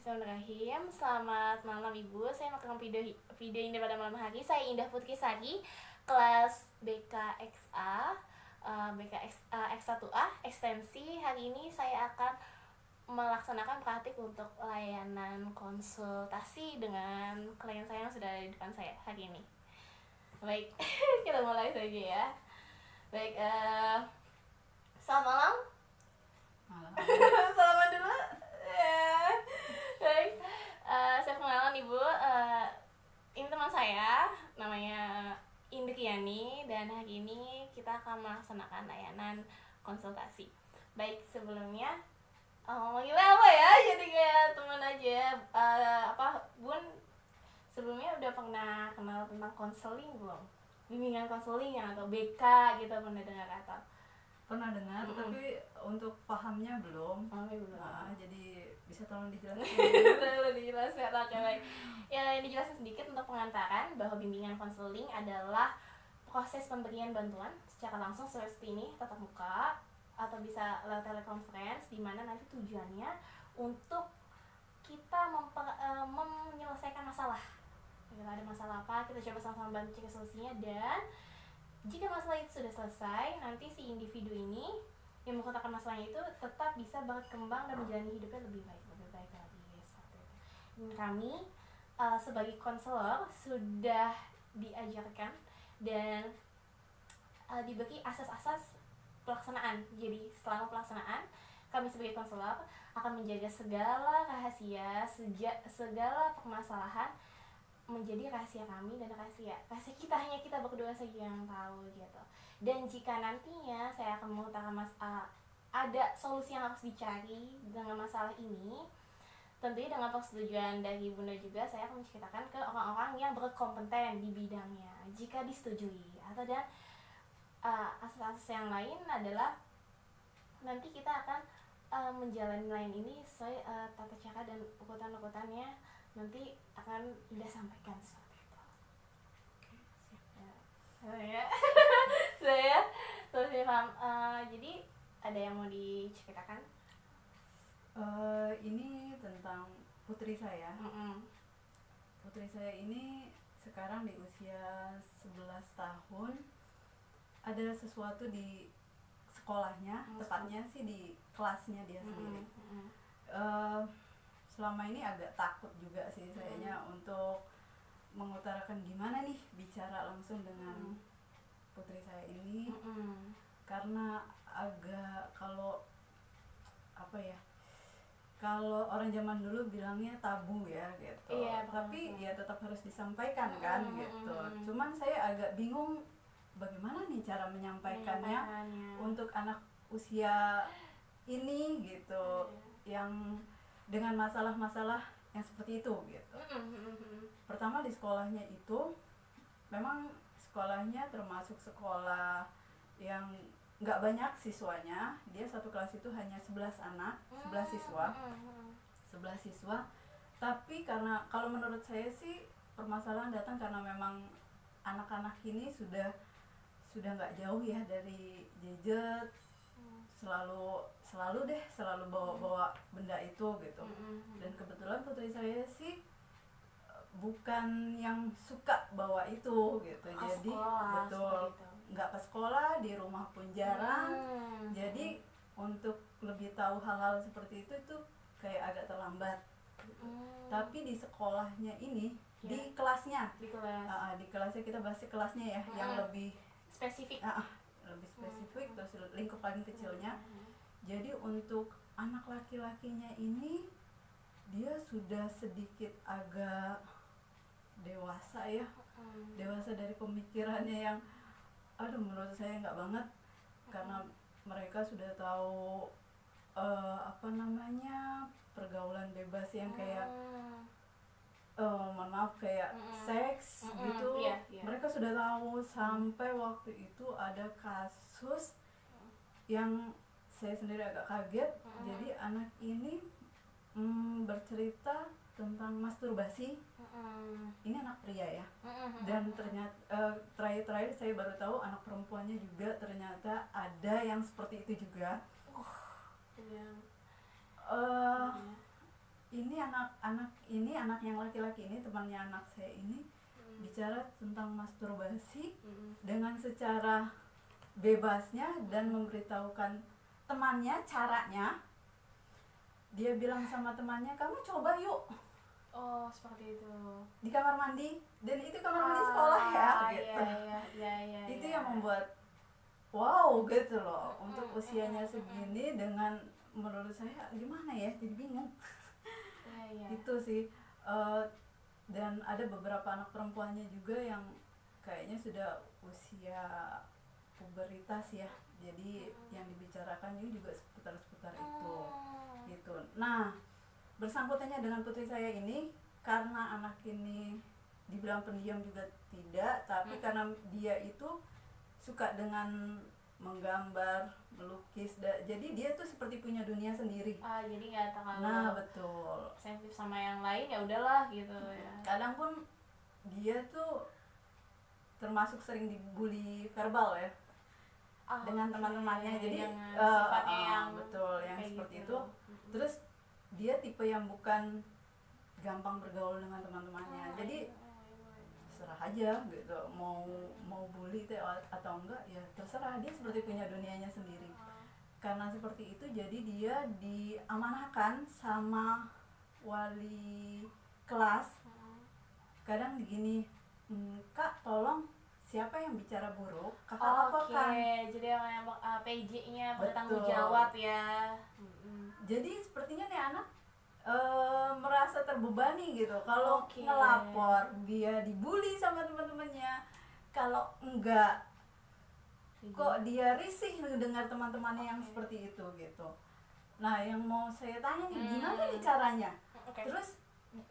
Bismillahirrahmanirrahim. Selamat malam Ibu. Saya melakukan video Indah pada malam hari. Saya Indah Putri Sari, kelas BKXA, X1A ekstensi. Hari ini saya akan melaksanakan praktik untuk layanan konsultasi dengan klien saya yang sudah ada di depan saya hari ini. Baik, kita mulai saja ya. Baik, selamat malam. Salaman dulu ya. Baik, saya perkenalan Ibu. Ini teman saya, namanya Indriani, dan hari ini kita akan melaksanakan layanan konsultasi. Baik, sebelumnya manggilnya apa ya? Jadi kayak teman aja. Bun, sebelumnya udah pernah kenal tentang konseling belum? Bimbingan konseling atau BK gitu, pernah dengar atau? Pernah dengar, tapi untuk pahamnya belum. Belum. Jadi bisa tolong dijelaskan. Boleh dijelaskan, oke baik. Ya, ini dijelaskan sedikit untuk pengantaran bahwa bimbingan konseling adalah proses pemberian bantuan secara langsung seperti ini, tatap muka atau bisa lewat telekonferensi, di mana nanti tujuannya untuk kita menyelesaikan masalah. Kalau ada masalah apa, kita coba sama-sama bantu cari solusinya, dan jika masalah itu sudah selesai, nanti si individu ini yang mengkotakkan masalahnya itu tetap bisa berkembang dan menjalani hidupnya lebih baik lagi seperti itu. Dan kami sebagai konselor sudah diajarkan dan diberi asas-asas pelaksanaan. Jadi selama pelaksanaan, kami sebagai konselor akan menjaga segala rahasia, segala permasalahan menjadi rahasia kami dan rahasia kita, hanya kita berdua saja yang tahu gitu. Dan jika nantinya saya akan mengutarakan ada solusi yang harus dicari dengan masalah ini, tentunya dengan persetujuan dari Bunda juga, saya akan menceritakan ke orang-orang yang berkompeten di bidangnya jika disetujui. Atau dan asas-asas yang lain adalah nanti kita akan menjalani lain ini sesuai tata cara dan urutan-urutannya nanti akan Indah sampaikan seperti itu. Saya paham. Jadi ada yang mau diceritakan? Ini tentang putri saya. Putri saya ini sekarang di usia 11 tahun. Ada sesuatu di sekolahnya, tepatnya sih di kelasnya dia sendiri. Selama ini agak takut juga sih sayanya untuk mengutarakan gimana nih bicara langsung dengan putri saya ini, karena agak kalau orang zaman dulu bilangnya tabu ya gitu. Iya, tapi ya tetap harus disampaikan kan gitu. Cuman saya agak bingung bagaimana nih cara menyampaikannya untuk anak usia ini gitu, yang dengan masalah-masalah yang seperti itu gitu. Pertama, di sekolahnya itu memang sekolahnya termasuk sekolah yang nggak banyak siswanya. Dia satu kelas itu hanya 11 anak, 11 siswa. Tapi karena kalau menurut saya sih permasalahan datang karena memang anak-anak ini sudah nggak jauh ya dari gadget, selalu bawa benda itu gitu. Dan kebetulan putri saya sih bukan yang suka bawa itu gitu. Jadi betul, nggak ke sekolah, di rumah pun jarang. Jadi untuk lebih tahu hal-hal seperti itu kayak agak terlambat. Tapi di sekolahnya ini, di kelasnya kita bahas kelasnya ya, yang lebih spesifik. Lebih spesifik, terus lingkup paling kecilnya. Jadi untuk anak laki-lakinya ini, dia sudah sedikit agak dewasa ya, dewasa dari pemikirannya yang menurut saya nggak banget, karena mereka sudah tahu pergaulan bebas yang kayak kayak seks gitu. Mereka sudah tahu. Sampai waktu itu ada kasus yang saya sendiri agak kaget. Jadi anak ini bercerita tentang masturbasi. Ini anak pria ya. Dan ternyata terakhir saya baru tahu anak perempuannya juga ternyata ada yang seperti itu juga. Ini ini anak yang laki-laki ini, temannya anak saya ini bicara tentang masturbasi dengan secara bebasnya dan memberitahukan temannya caranya. Dia bilang sama temannya, kamu coba yuk. Oh, seperti itu. Di kamar mandi, dan itu kamar mandi sekolah ya, gitu. Iya. Itu yang membuat wow gitu loh, untuk usianya segini, dengan menurut saya gimana ya, jadi bingung. Iya. Itu sih. Dan ada beberapa anak perempuannya juga yang kayaknya sudah usia puberitas ya, jadi yang dibicarakan juga seputar itu gitu. Nah, bersangkutannya dengan putri saya ini, karena anak ini dibilang pendiam juga tidak, tapi karena dia itu suka dengan menggambar, melukis, jadi dia tuh seperti punya dunia sendiri. Jadi nggak terlalu Nah, betul, sensitif sama yang lain, ya udahlah gitu ya. kadang pun dia tuh termasuk sering dibully verbal ya, dengan teman-temannya, jadi sifatnya yang betul, yang seperti gitu. itu. Terus dia tipe yang bukan gampang bergaul dengan teman-temannya, jadi terserah aja gitu, mau bully atau enggak ya terserah, dia seperti punya dunianya sendiri. Karena seperti itu, jadi dia diamanahkan sama wali kelas. Kadang begini, kak tolong, siapa yang bicara buruk kakak laporkan. Jadi yang PJ-nya Betul. bertanggung jawab ya. Jadi sepertinya nih anak merasa terbebani gitu kalau ngelapor, dia dibully sama teman-temannya. Kalau enggak, kok dia risih dengar teman-temannya yang seperti itu gitu. Nah, yang mau saya tanya nih, gimana nih caranya? Terus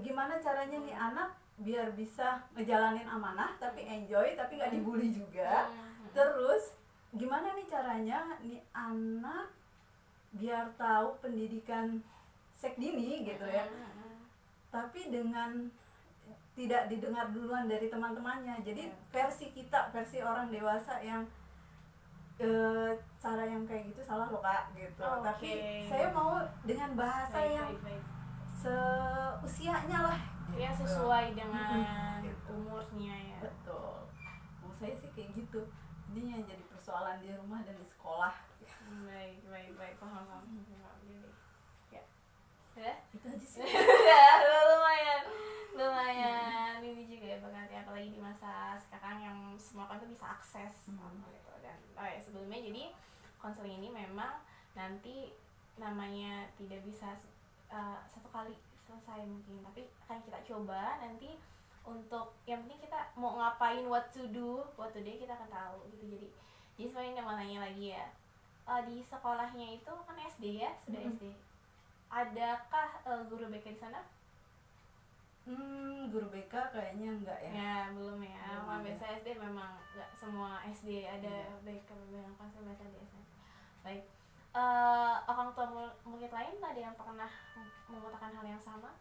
gimana caranya nih anak biar bisa ngejalanin amanah tapi enjoy, tapi nggak dibully juga. Terus gimana nih caranya nih anak biar tahu pendidikan seks dini gitu ya, tapi dengan tidak didengar duluan dari teman-temannya. Jadi versi orang dewasa yang cara yang kayak gitu salah loh kak gitu. Tapi saya mau dengan bahasa yang seusianya lah gitu. Ya sesuai dengan umurnya ya. Betul. Mau saya sih kayak gitu. Ini yang jadi persoalan di rumah dan di sekolah. Baik, paham. Ya, itu aja sih. lumayan ini juga ya berarti, apalagi di masa sekarang yang semua kan tuh bisa akses gitu. Dan sebelumnya jadi konseling ini memang nanti namanya tidak bisa satu kali selesai mungkin, tapi akan kita coba nanti untuk yang penting kita mau ngapain, what to do kita akan tahu gitu. Jadi sebenarnya mau nanya lagi ya, di sekolahnya itu kan SD ya, sudah SD, adakah guru BK di sana? Guru BK kayaknya enggak ya. Ya belum ya. Kalau biasa SD memang enggak semua SD ada BK, yang pasti biasa di SD. Baik. Orang tua murid lain ada yang pernah mengatakan hal yang sama?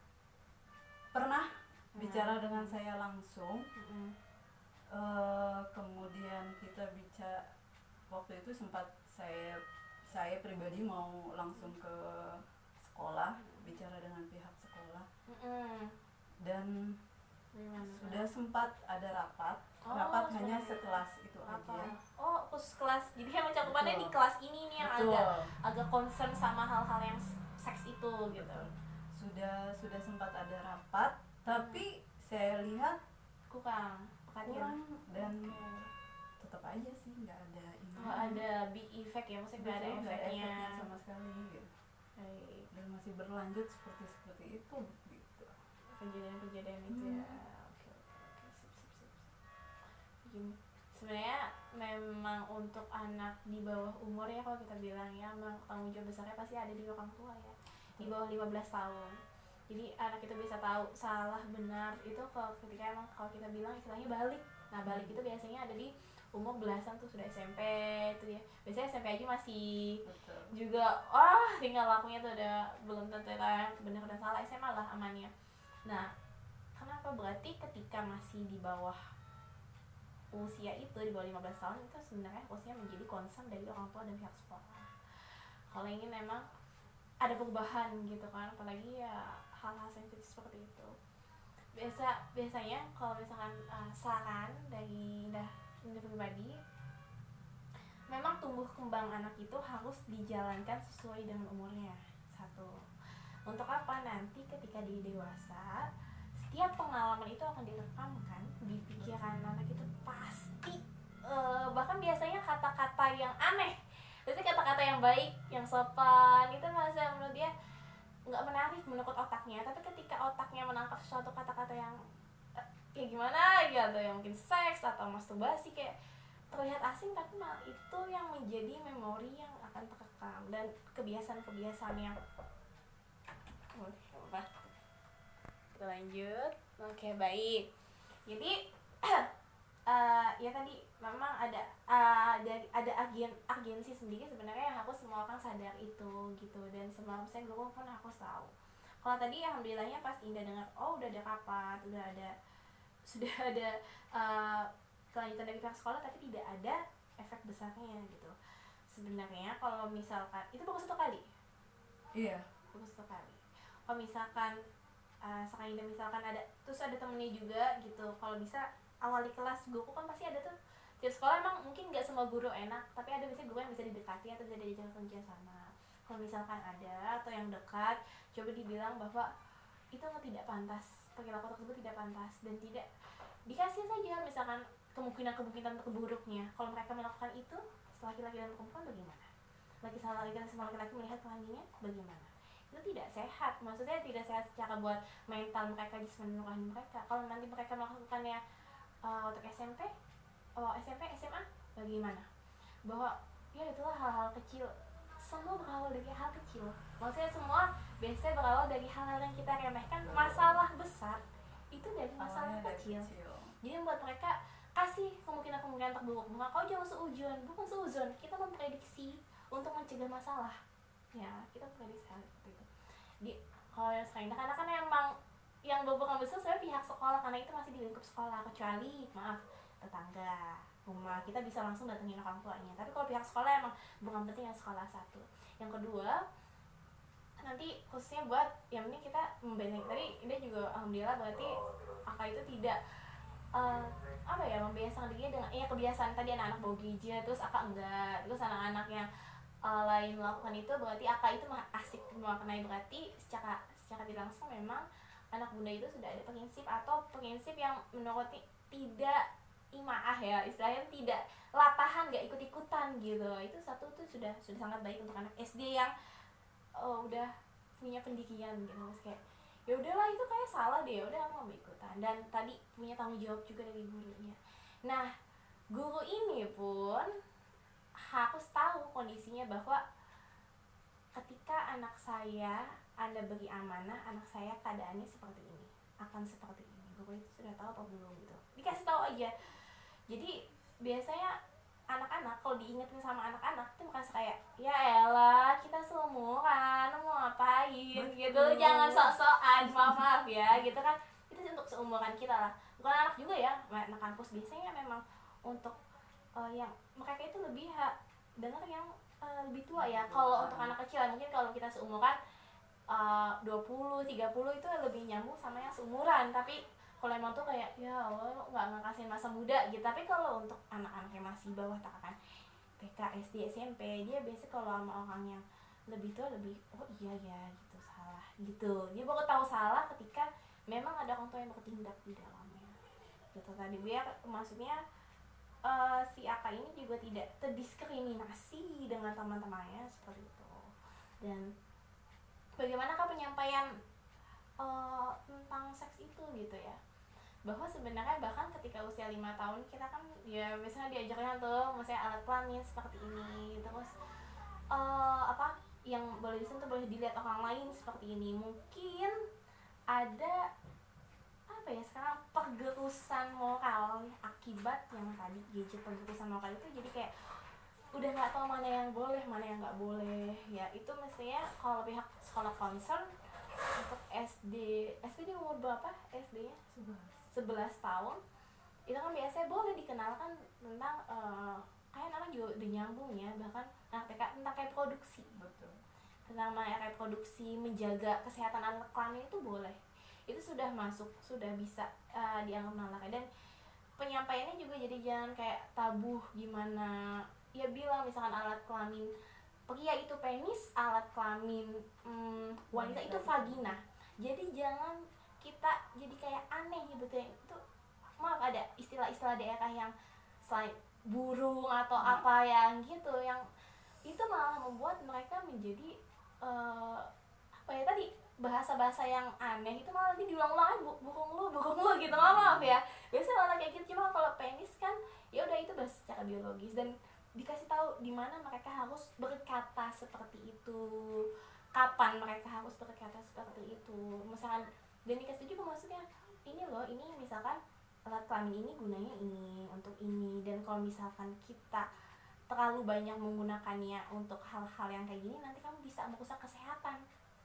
Pernah bicara dengan saya langsung. Kemudian kita bicara, waktu itu sempat saya pribadi mau langsung ke sekolah, bicara dengan pihak sekolah. Dan sudah sempat ada rapat hanya sekelas itu aja. Khusus kelas, jadi yang cakupannya di kelas ini nih yang agak concern sama hal-hal yang seks itu gitu. Sudah sempat ada rapat, tapi saya lihat kurang dan tetap aja sih nggak ada ini. Ada big effect ya, maksudnya nggak ada efeknya sama sekali gitu. Dan masih berlanjut seperti itu gitu. Kejadian itu ya. Oke, sip. Sebenarnya memang untuk anak di bawah umur ya, kalau kita bilang ya, memang tanggung jawab besarnya pasti ada di orang tua ya, di bawah 15 tahun. Jadi anak itu bisa tahu salah benar itu ketika emang kalau kita bilang istilahnya balik. Nah, balik itu biasanya ada di umur belasan tuh, sudah SMP itu ya. Biasanya SMP aja masih juga tinggal lakunya tuh udah belum tentu yang benar dan salah. SMA lah amannya. Nah, kenapa berarti ketika masih di bawah usia itu, di bawah 15 tahun itu sebenarnya usia menjadi concern dari orang tua dan pihak sekolah. Kalau ingin memang ada perubahan gitu kan, apalagi ya hal-hal sensitif seperti itu. Biasanya kalau misalkan saran dari Indah pribadi, memang tumbuh kembang anak itu harus dijalankan sesuai dengan umurnya. Satu, untuk apa? Nanti ketika dia dewasa, setiap pengalaman itu akan direkamkan di pikiran anak itu pasti. Bahkan biasanya kata-kata yang aneh, biasanya kata-kata yang baik, yang sopan itu masih menurut dia nggak menarik menurut otaknya. Tapi ketika otaknya menangkap suatu kata-kata yang ya gimana gitu, yang mungkin seks atau masturbasi, kayak terlihat asing, tapi malah itu yang menjadi memori yang akan terekam dan kebiasaan-kebiasaan yang apa. Kita lanjut. Oke, baik. Jadi ya tadi memang ada agensi sendiri sebenarnya yang harus semua orang sadar itu gitu, dan semua misalnya guru pun harus tahu. Kalau tadi alhamdulillahnya pas Indah dengar udah ada rapat, sudah ada kelanjutan dari pihak sekolah, tapi tidak ada efek besarnya gitu. Sebenarnya kalau misalkan itu bagus satu kali. Iya. Bagus satu kali. Kalau misalkan sekarang Indah misalkan ada terus ada temennya juga gitu, kalau bisa awali kelas guru kan pasti ada tuh. Di sekolah emang mungkin nggak semua guru enak, tapi ada biasanya guru yang bisa didekati atau bisa diajak kerja sama. Kalau misalkan ada atau yang dekat, coba dibilang bahwa itu tidak pantas, perilaku tersebut tidak pantas, dan tidak dikasih saja misalkan kemungkinan terburuknya. Kalau mereka melakukan itu, laki-laki dan perempuan bagaimana? Laki-laki dan semua laki-laki melihat pelanginya bagaimana? Itu tidak sehat, maksudnya tidak sehat secara buat mental mereka, jismani rohani mereka. Kalau nanti mereka melakukannya untuk SMP, SMA, bagaimana? Bahwa ya itulah hal-hal kecil, semua berawal dari hal kecil. Maksudnya semua biasanya berawal dari hal-hal yang kita remehkan. Masalah besar itu dari masalah kecil. Jadi membuat mereka kasih kemungkinan terburuk. Maka kau jangan seuzon, bukan seuzon. Kita memprediksi untuk mencegah masalah. Ya, kita memprediksi hal seperti itu. Di kalau yang sekarang anak-anak kan emang yang beberapa besar saya pihak sekolah, karena itu masih di lingkup sekolah, kecuali tetangga rumah kita bisa langsung datengin orang tuanya. Tapi kalau pihak sekolah emang bukan penting yang sekolah satu. Yang kedua, nanti khususnya buat yang ini kita membentuk tadi dia juga alhamdulillah berarti Aka itu tidak membiasakan dirinya dengan kebiasaan tadi anak-anak bau gadget, terus Aka enggak, terus anak-anak yang lain melakukan itu, berarti Aka itu asik memaknai. Berarti secara tidak langsung memang anak bunda itu sudah ada prinsip yang menurut tidak imaah ya, istilahnya tidak latahan, gak ikut-ikutan gitu. Itu satu tuh sudah sangat baik untuk anak SD yang udah punya pendidikan gitu. Mas kayak ya udahlah itu kayak salah deh, udah aku nggak mau ikutan, dan tadi punya tanggung jawab juga dari gurunya. Nah, guru ini pun harus tahu kondisinya bahwa ketika anak saya Anda beri amanah, anak saya keadaannya seperti ini, akan seperti ini. Guru itu sudah tahu apa belum gitu, dikasih tahu aja. Jadi biasanya anak-anak kalau diingetin sama anak-anak itu bukan kayak ya elah kita seumuran mau ngapain gitu, jangan sok-sokan, maaf ya gitu kan. Itu untuk seumuran kita lah, bukan anak juga ya, anak kampus biasanya memang untuk yang mereka itu lebih dengar yang lebih tua ya. Kalau untuk anak kecil mungkin kalau kita seumuran 20, 30 itu lebih nyambung sama yang seumuran. Tapi kalau emang tuh kayak ya Allah nggak ngasihin masa muda gitu. Tapi kalau untuk anak-anak yang masih bawah takaran TK, SD, SMP, dia biasanya kalau sama orang yang lebih tua lebih iya ya gitu, salah gitu. Dia baru tahu salah ketika memang ada orang tua yang bertindak di dalamnya gitu tadi. Biar maksudnya si Aka ini juga tidak terdiskriminasi dengan teman-temannya seperti itu. Dan bagaimana penyampaian tentang seks itu gitu ya, bahwa sebenarnya bahkan ketika usia 5 tahun kita kan ya biasanya diajarnya tuh misalnya alat kelamin seperti ini, terus yang boleh disentuh boleh dilihat orang lain seperti ini. Mungkin ada sekarang pergerusan moral akibat yang tadi gadget, pergerusan moral itu jadi kayak udah nggak tahu mana yang boleh mana yang nggak boleh ya. Itu mestinya kalau pihak sekolah concern untuk SD di umur berapa SD-nya? 11 tahun itu kan biasanya boleh dikenalkan tentang kayak namanya juga udah nyambung ya, bahkan TK tentang kayak produksi. Betul. tentang reproduksi, menjaga kesehatan alat kelamin itu boleh, itu sudah masuk, sudah bisa dianggap nalar. Dan penyampaiannya juga jadi jangan kayak tabu gimana ya, bilang misalkan alat kelamin pria itu penis, alat kelamin wanita itu vagina. Jadi jangan kita jadi kayak aneh gitu ya. Itu maaf ada istilah-istilah daerah yang selain burung atau apa yang gitu, yang itu malah membuat mereka menjadi apa ya tadi, bahasa-bahasa yang aneh itu malah diulang-ulang aja, burung lu gitu. Maaf ya, biasanya malah kayak gitu. Cuma kalau penis kan ya udah itu bahasa secara biologis, dan dikasih tahu di mana mereka harus berkata seperti itu, kapan mereka harus berkata seperti itu misalkan. Dan dikasih juga maksudnya ini loh, ini misalkan alat kelamin ini gunanya ini untuk ini, dan kalau misalkan kita terlalu banyak menggunakannya untuk hal-hal yang kayak gini, nanti kamu bisa merusak kesehatan.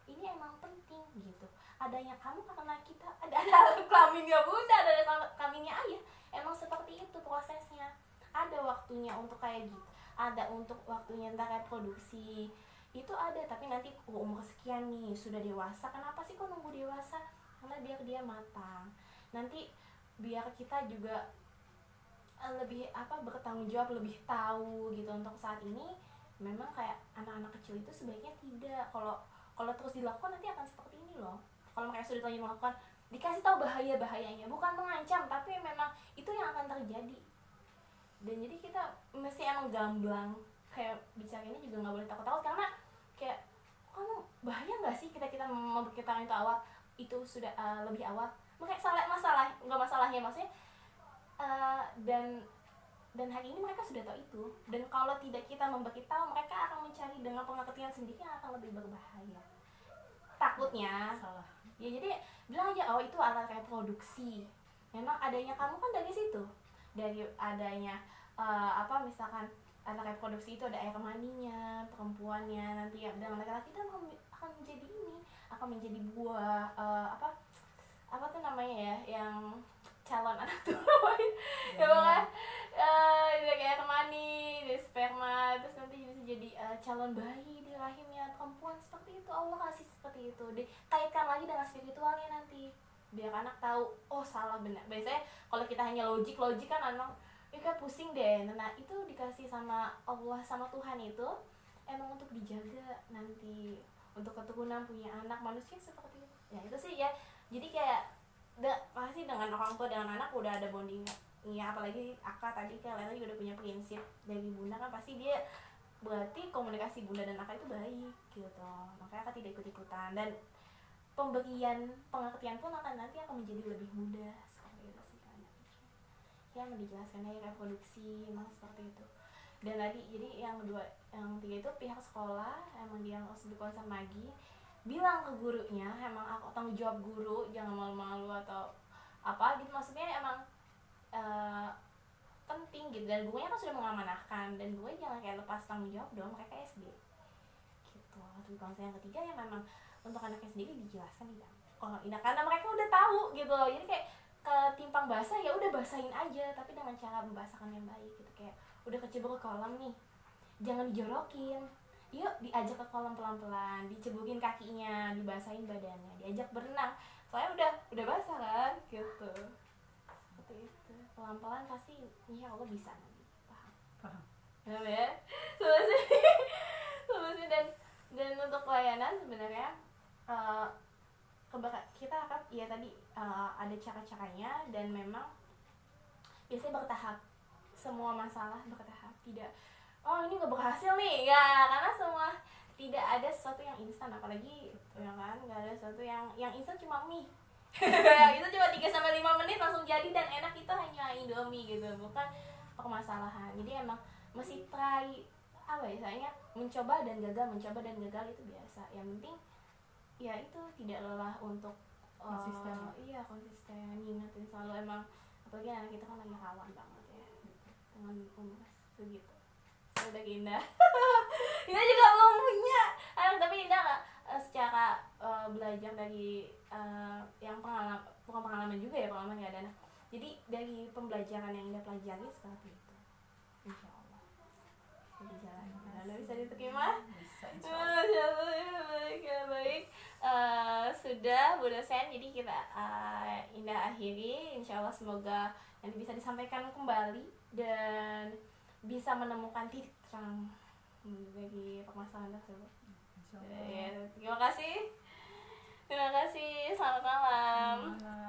Ini emang penting gitu. Adanya kamu karena kita ada alat kelaminnya bunda, ada alat kelaminnya ayah. Emang seperti itu prosesnya. Ada waktunya untuk kayak gitu, ada untuk waktunya entah reproduksi itu ada, tapi nanti umur sekian nih sudah dewasa. Kenapa sih kok nunggu dewasa? Karena biar dia matang, nanti biar kita juga lebih bertanggung jawab, lebih tahu gitu. Untuk saat ini memang kayak anak-anak kecil itu sebaiknya tidak, kalau terus dilakukan nanti akan seperti ini loh. Kalau mereka sudah terlanjur melakukan, dikasih tahu bahayanya, bukan mengancam, tapi memang itu yang akan terjadi. Dan jadi kita mesti emang gamblang kayak bicara ini juga nggak boleh takut-takut, karena kayak kamu bahaya nggak sih kita memberitakan itu awal, itu sudah lebih awal. Makanya nggak masalahnya maksudnya, dan hari ini mereka sudah tahu itu. Dan kalau tidak kita memberitahu, mereka akan mencari dengan pengertian sendiri yang akan lebih berbahaya takutnya. Salah. Ya jadi bilang aja, oh itu alat reproduksi, memang adanya kamu kan dari situ, dari adanya misalkan alat reproduksi itu ada air maninya perempuannya, nanti ya dengan laki-laki itu akan menjadi ini, akan menjadi buah apa tuh namanya ya, yang calon anak tuh ya pokoknya kayak air mani, sperma, terus nanti bisa jadi calon bayi di rahimnya perempuan. Seperti itu Allah kasih seperti itu, dikaitkan lagi dengan spiritualnya nanti, biar anak tahu oh salah benar. Biasanya kalau kita hanya logik kan anak kan pusing deh. Nah itu dikasih sama Allah, sama Tuhan itu emang untuk dijaga nanti, untuk keturunan punya anak manusia seperti itu. Ya itu sih ya, jadi kayak pasti dengan orang tua dengan anak udah ada bonding ya, apalagi Aka tadi kan Lena juga udah punya prinsip dari bunda kan, pasti dia berarti komunikasi bunda dan Aka itu baik gitu, makanya Aka tidak ikut-ikutan, dan pemberian pengertian pun nanti akan menjadi lebih mudah seperti itu sih kan ya, menjelaskan ya reproduksi emang seperti itu. Dan tadi jadi yang tiga itu pihak sekolah emang dia harus lebih concern lagi, bilang ke gurunya, emang aku tanggung jawab guru, jangan malu-malu atau apa gitu, maksudnya emang penting gitu. Dan gurunya kan sudah mengamanahkan, dan gurunya jangan kayak lepas tanggung jawab dong, mereka SD gitu. Terus yang ketiga ya memang untuk anaknya sendiri dijelaskan tidak, kalau ini karena mereka udah tahu gitu, jadi kayak ketimpang basah ya udah basahin aja, tapi dengan cara membasahkan yang baik gitu. Kayak udah kecebur ke kolam nih, jangan dijorokin, yuk diajak ke kolam pelan-pelan, diceburin kakinya, dibasahin badannya, diajak berenang, soalnya udah basah kan gitu. Seperti itu, pelan-pelan pasti insya Allah bisa nanti paham ya solusi. Dan untuk pelayanan sebenarnya kita akan ya tadi ada cara-caranya, dan memang biasanya bertahap, semua masalah bertahap, tidak oh ini nggak berhasil nih ya, karena semua tidak ada sesuatu yang instan, apalagi ya kan, nggak ada sesuatu yang instan cuma mie itu cuma 3-5 menit langsung jadi dan enak, itu hanya Indomie gitu, bukan permasalahan. Jadi emang mesti try mencoba dan gagal itu biasa. Yang penting ya itu tidak lelah untuk konsisten ngingetin selalu, emang apalagi anak kita kan lagi rawan banget ya dengan umur segitu. Udah Indah Indah juga belum punya anak, tapi Indah secara belajar dari yang bukan pengalaman juga ya, pengalaman gak ada anak, jadi dari pembelajaran yang Indah pelajari seperti itu, insya Allah jadi jalan. Bisa diterima. bisa insya Allah. Baik, ya, baik. Sudah Bu dosen, jadi kita indah akhiri. Insya Allah semoga nanti bisa disampaikan kembali dan bisa menemukan titik terang bagi permasalahan tersebut. Insya Allah. Ya, terima kasih. Terima kasih. Selamat malam. Selamat malam.